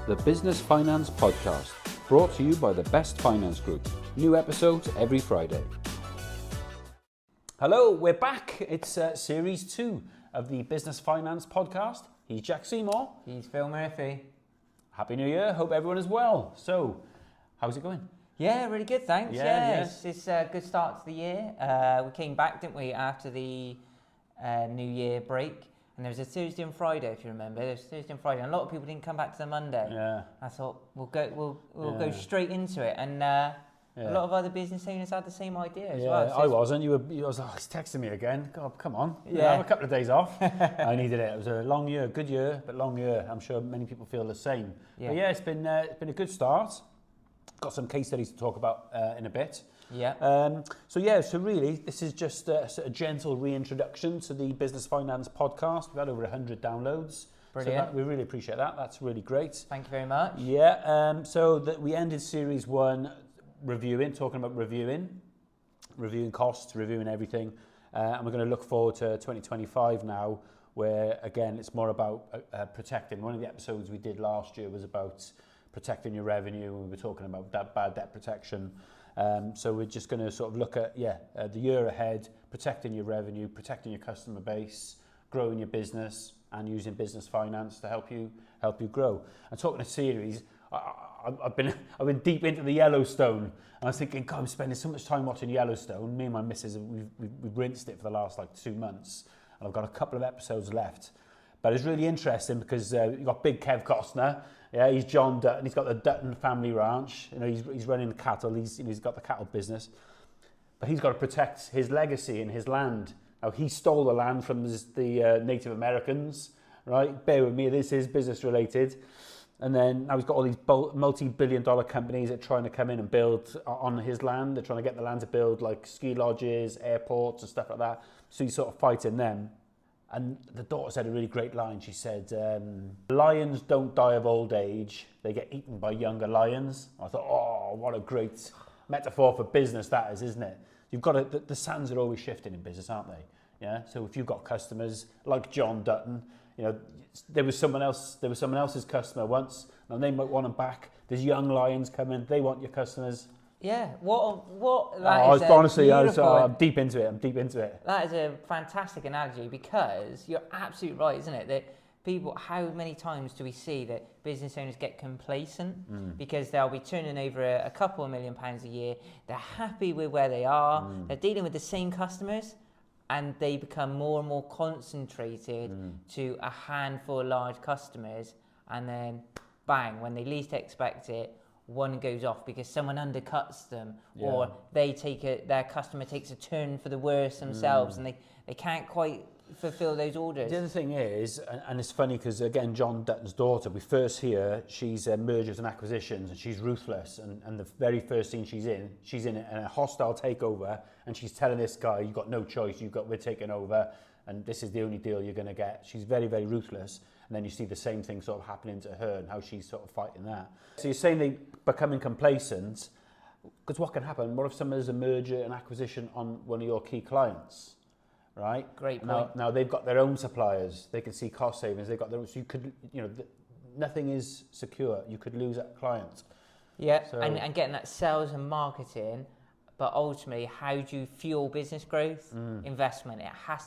the Business Finance Podcast, brought to you by the Best Finance Group. New episodes every Friday. Hello, we're back. It's Series 2 of the Business Finance Podcast. He's Jack Seymour. He's Phil Murphy. Happy New Year. Hope everyone is well. So, how's it going? Yeah, really good, thanks. Yeah. It's a good start to the year. We came back, didn't we, after the New Year break. And there was a Thursday and Friday, if you remember. There was Thursday and Friday, and a lot of people didn't come back to the Monday. Yeah. I thought we'll go straight into it, and a lot of other business owners had the same idea as well. So I wasn't. You was he's texting me again. God, come on. Yeah. Have a couple of days off. I needed it. It was a long year, good year, but long year. I'm sure many people feel the same. Yeah. But yeah, it's been a good start. Got some case studies to talk about in a bit. Yeah. So really, this is just a sort of gentle reintroduction to the Business Finance Podcast. We've had over 100 downloads. Brilliant. So we really appreciate that. That's really great. Thank you very much. Yeah. So that we ended Series 1 talking about reviewing costs, reviewing everything. And we're going to look forward to 2025 now, where, again, it's more about protecting. One of the episodes we did last year was about protecting your revenue. We were talking about that bad debt protection. So we're just going to sort of look at, the year ahead, protecting your revenue, protecting your customer base, growing your business, and using business finance to help you grow. And talking a series, I've been deep into the Yellowstone, and I was thinking, God, I'm spending so much time watching Yellowstone. Me and my missus, we've rinsed it for the last 2 months, and I've got a couple of episodes left. But it's really interesting because you've got Big Kev Costner. Yeah, he's John Dutton. He's got the Dutton family ranch. You know, he's running the cattle. He's got the cattle business, but he's got to protect his legacy and his land. Now, he stole the land from the Native Americans, right? Bear with me. This is business related. And then now he's got all these multi-billion-dollar companies that are trying to come in and build on his land. They're trying to get the land to build like ski lodges, airports, and stuff like that. So he's sort of fighting them. And the daughter said a really great line. She said, lions don't die of old age. They get eaten by younger lions. I thought, oh, what a great metaphor for business that is, isn't it? You've got the sands are always shifting in business, aren't they? Yeah. So if you've got customers like John Dutton, you know, there was someone else's customer once, and they might want them back. There's young lions coming. They want your customers. Yeah, honestly, I'm deep into it. That is a fantastic analogy, because you're absolutely right, isn't it? That people, how many times do we see that business owners get complacent because they'll be turning over a couple of £1 million a year. They're happy with where they are. They're dealing with the same customers, and they become more and more concentrated to a handful of large customers, and then bang, when they least expect it, one goes off because someone undercuts them, or their customer takes a turn for the worse themselves, and they can't quite fulfill those orders. The other thing is, and it's funny because, again, John Dutton's daughter, we first hear she's mergers and acquisitions, and she's ruthless, and the very first scene she's in a hostile takeover, and she's telling this guy, you've got no choice, we're taking over, and this is the only deal you're going to get. She's very, very ruthless. And then you see the same thing sort of happening to her and how she's sort of fighting that. So you're saying they becoming complacent, because what can happen? What if someone does a merger and acquisition on one of your key clients, right? Great point. Now they've got their own suppliers. They can see cost savings. They've got their own, so you could, nothing is secure. You could lose that client. Yeah, so, and getting that sales and marketing, but ultimately, how do you fuel business growth? Investment.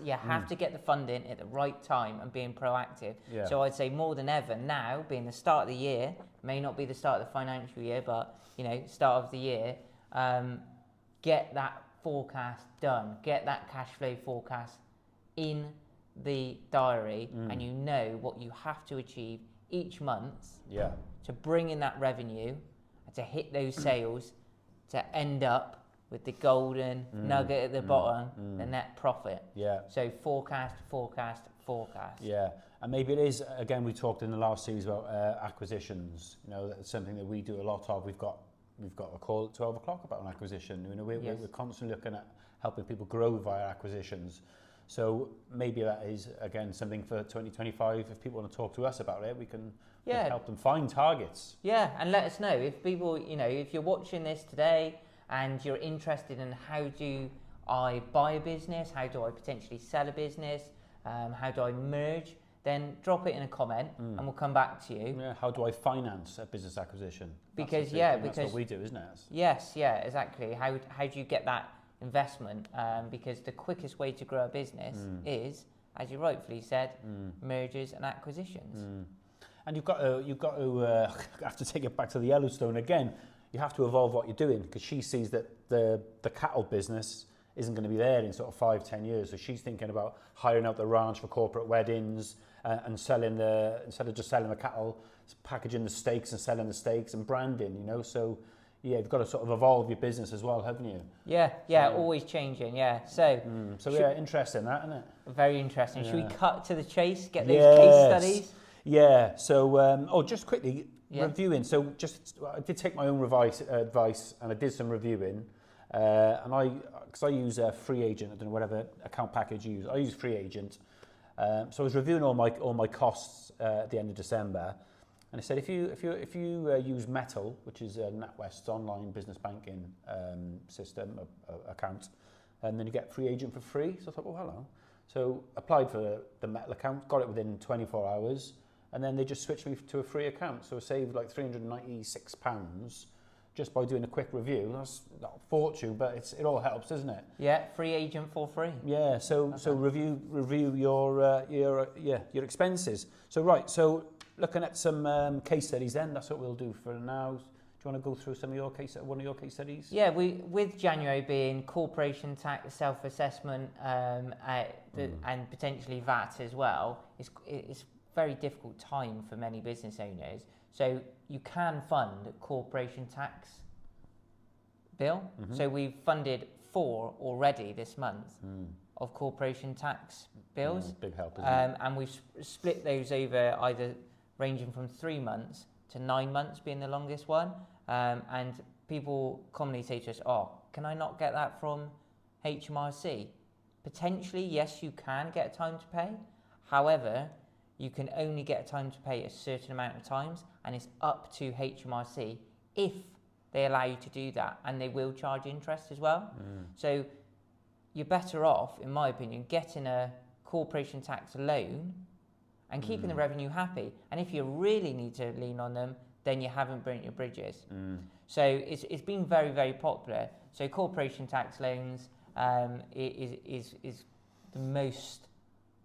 You have to get the funding at the right time and being proactive. Yeah. So I'd say more than ever now, being the start of the year, may not be the start of the financial year, but start of the year, get that forecast done. Get that cash flow forecast in the diary, and you know what you have to achieve each month to bring in that revenue, to hit those sales, to end up with the golden nugget at the bottom, the net profit. Yeah. So forecast. Yeah, and maybe it is, again, we talked in the last series about acquisitions. That's something that we do a lot of. We've got a call at 12 o'clock about an acquisition. We're constantly looking at helping people grow via acquisitions. So maybe that is, again, something for 2025. If people want to talk to us about it, we can help them find targets. Yeah, and let us know. If people, if you're watching this today and you're interested in how do I buy a business, how do I potentially sell a business, how do I merge, then drop it in a comment and we'll come back to you. Yeah, how do I finance a business acquisition? Because that's what we do, isn't it? Yes, yeah, exactly. How do you get that investment? Because the quickest way to grow a business is, as you rightfully said, mergers and acquisitions. And you've got to I have to take it back to the Yellowstone again. You have to evolve what you're doing, because she sees that the cattle business isn't going to be there in sort of 5-10 years. So she's thinking about hiring out the ranch for corporate weddings and selling instead of just selling the cattle, packaging the steaks and selling the steaks and branding, you know. So yeah, you've got to sort of evolve your business as well, haven't you? Yeah, always changing, yeah. So interesting that, isn't it? Very interesting. Yeah. Should we cut to the chase, get those case studies? Yeah, so, just quickly, reviewing. So I did take my own advice and I did some reviewing. Because I use a free agent, I don't know whatever account package you use. I use free agent. So I was reviewing all my costs at the end of December, and I said if you use Metal, which is NatWest's online business banking system account, and then you get free agent for free. So I thought, oh hello. So applied for the Metal account, got it within 24 hours, and then they just switched me to a free account. So I saved like £396. Just by doing a quick review. That's not a fortune, but it all helps, doesn't it? Yeah, free agent for free. Yeah, so review your expenses. So looking at some case studies then, that's what we'll do for now. Do you want to go through one of your case studies? Yeah, with January being corporation tax self-assessment and potentially VAT as well, it's a very difficult time for many business owners. So you can fund corporation tax bill. So we've funded 4 already this month of corporation tax bills. Big help, isn't it? And we've split those over either ranging from 3 months to 9 months being the longest one. And people commonly say to us, oh, can I not get that from HMRC? Potentially, yes, you can get a time to pay. However, you can only get a time to pay a certain amount of times, and it's up to HMRC if they allow you to do that, and they will charge interest as well. So you're better off, in my opinion, getting a corporation tax loan and keeping the revenue happy. And if you really need to lean on them, then you haven't burnt your bridges. So it's been very, very popular. So corporation tax loans is the most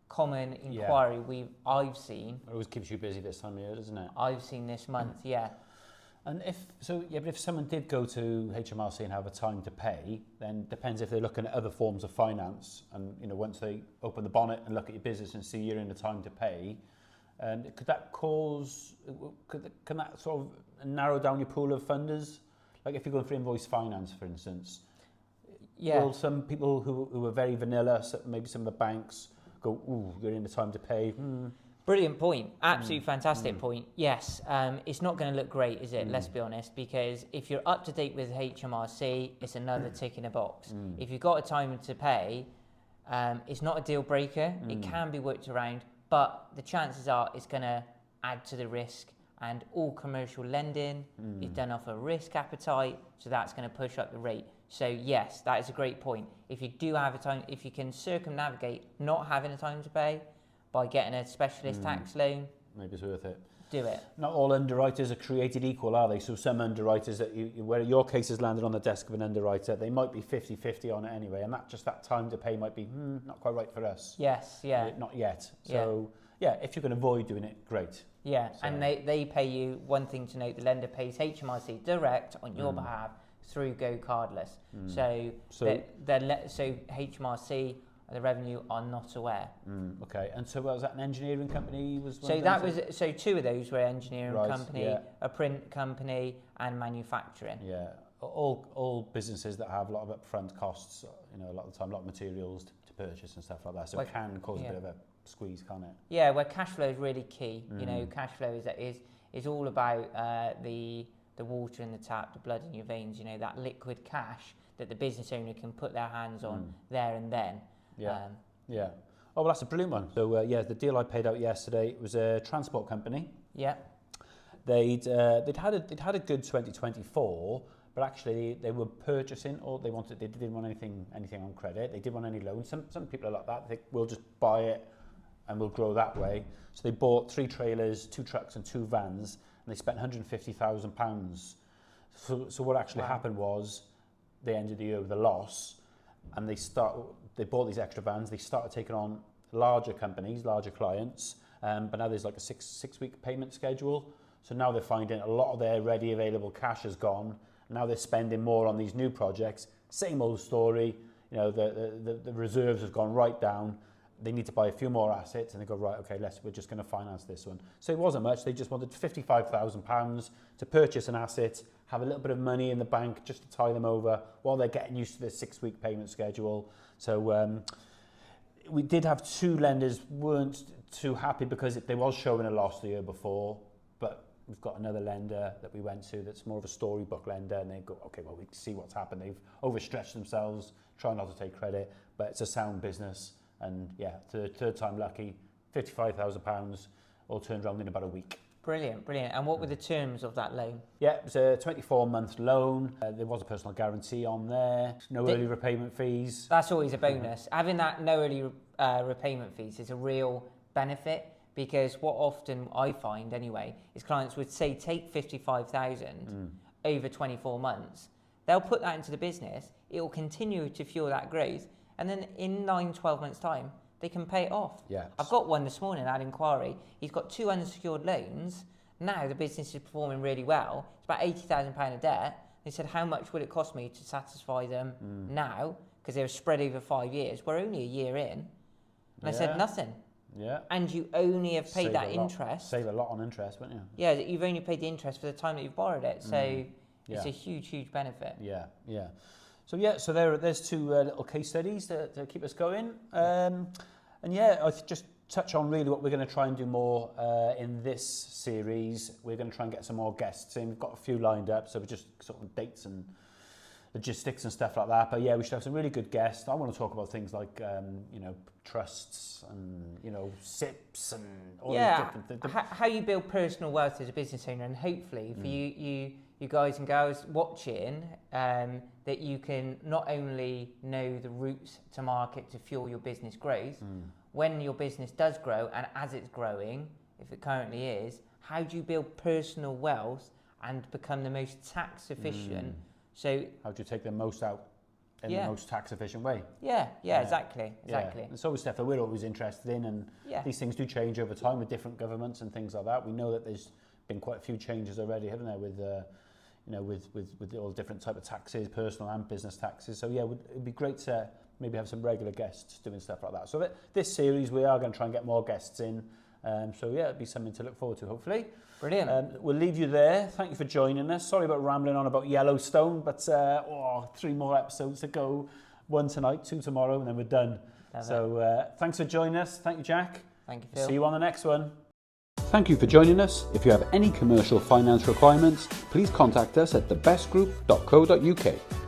common inquiry I've seen. It always keeps you busy this time of year, doesn't it? I've seen this month, yeah. And if someone did go to HMRC and have a time to pay, then depends if they're looking at other forms of finance, and once they open the bonnet and look at your business and see you're in a time to pay, and can that sort of narrow down your pool of funders? Like if you're going for invoice finance, for instance, will some people who are very vanilla, maybe some of the banks, go, ooh, you're in the time to pay. Brilliant point. Absolutely fantastic point. Yes, it's not going to look great, is it? Let's be honest, because if you're up to date with HMRC, it's another tick in a box. If you've got a time to pay, it's not a deal breaker. It can be worked around, but the chances are it's going to add to the risk. And all commercial lending is done off a risk appetite, so that's going to push up the rate. So yes, that is a great point. If you do have a time, if you can circumnavigate not having a time to pay by getting a specialist tax loan, maybe it's worth it. Do it. Not all underwriters are created equal, are they? So some underwriters where your case has landed on the desk of an underwriter, they might be 50-50 on it anyway, and that time to pay might be not quite right for us. Yes, yeah. Not yet. So if you can avoid doing it, great. Yeah, so. And they pay you, one thing to note, the lender pays HMRC direct on your behalf through Go Cardless. So HMRC, the revenue, are not aware. Okay, and so was that an engineering company? So 2 of those were engineering company, a print company, and manufacturing. Yeah, all businesses that have a lot of upfront costs, a lot of the time, a lot of materials to purchase and stuff like that. So it can cause a bit of a squeeze, can't it? Yeah, where cash flow is really key. Cash flow is all about the water in the tap, the blood in your veins. That liquid cash that the business owner can put their hands on there and then. Yeah. Oh, well, that's a brilliant one. So the deal I paid out yesterday was a transport company. Yeah. They'd had a good 2024, but actually they were purchasing, or they didn't want anything on credit. They didn't want any loans. Some people are like that. They will just buy it and we'll grow that way. So they bought 3 trailers, 2 trucks and 2 vans, and they spent £150,000. So what actually happened was they ended the year with a loss, and they bought these extra vans. They started taking on larger companies, larger clients, but now there's like a six-week payment schedule. So now they're finding a lot of their ready available cash has gone. Now they're spending more on these new projects. Same old story. You know, the reserves have gone right down. They need to buy a few more assets, and they go, right, okay, we're just going to finance this one. So it wasn't much. They just wanted £55,000 to purchase an asset, have a little bit of money in the bank just to tie them over while they're getting used to the 6-week payment schedule. So we did have 2 lenders weren't too happy because they was showing a loss the year before, but we've got another lender that we went to that's more of a storybook lender, and they go, okay, well, we can see what's happened. They've overstretched themselves, try not to take credit, but it's a sound business. And yeah, third time lucky, £55,000, all turned around in about a week. Brilliant. And what were the terms of that loan? Yeah, it was a 24-month loan. There was a personal guarantee on there. No early repayment fees. That's always a bonus. Having that no early repayment fees is a real benefit, because what often I find anyway is clients would say take 55,000 over 24 months. They'll put that into the business. It will continue to fuel that growth. And then in 9-12 months' time, they can pay it off. Yeah. I've got one this morning at inquiry. He's got 2 unsecured loans. Now the business is performing really well. It's about £80,000 of debt. They said, how much would it cost me to satisfy them now? Because they were spread over 5 years. We're only a year in. And I said, nothing. Yeah. And you only have paid that interest. Save a lot on interest, wouldn't you? Yeah, you've only paid the interest for the time that you've borrowed it. So it's a huge benefit. Yeah. So there's 2 little case studies to keep us going. And I just touch on really what we're going to try and do more in this series. We're going to try and get some more guests in. We've got a few lined up, so we're just sort of dates and logistics and stuff like that. But yeah, we should have some really good guests. I want to talk about things like, trusts and, SIPs and all these different things. How you build personal wealth as a business owner, and hopefully for you guys and girls watching, that you can not only know the routes to market to fuel your business growth, when your business does grow and as it's growing, if it currently is, how do you build personal wealth and become the most tax efficient? So how do you take the most out in the most tax efficient way? Yeah, exactly. Yeah. It's always stuff that we're always interested in, and these things do change over time with different governments and things like that. We know that there's been quite a few changes already, haven't there, with with all different type of taxes, personal and business taxes. So yeah, it'd be great to maybe have some regular guests doing stuff like that. So this series, we are going to try and get more guests in. So yeah, it'd be something to look forward to, hopefully. Brilliant. We'll leave you there. Thank you for joining us. Sorry about rambling on about Yellowstone, but 3 more episodes to go. 1 tonight, 2 tomorrow, and then we're done. So thanks for joining us. Thank you, Jack. Thank you, Phil. See you on the next one. Thank you for joining us. If you have any commercial finance requirements, please contact us at thebestgroup.co.uk.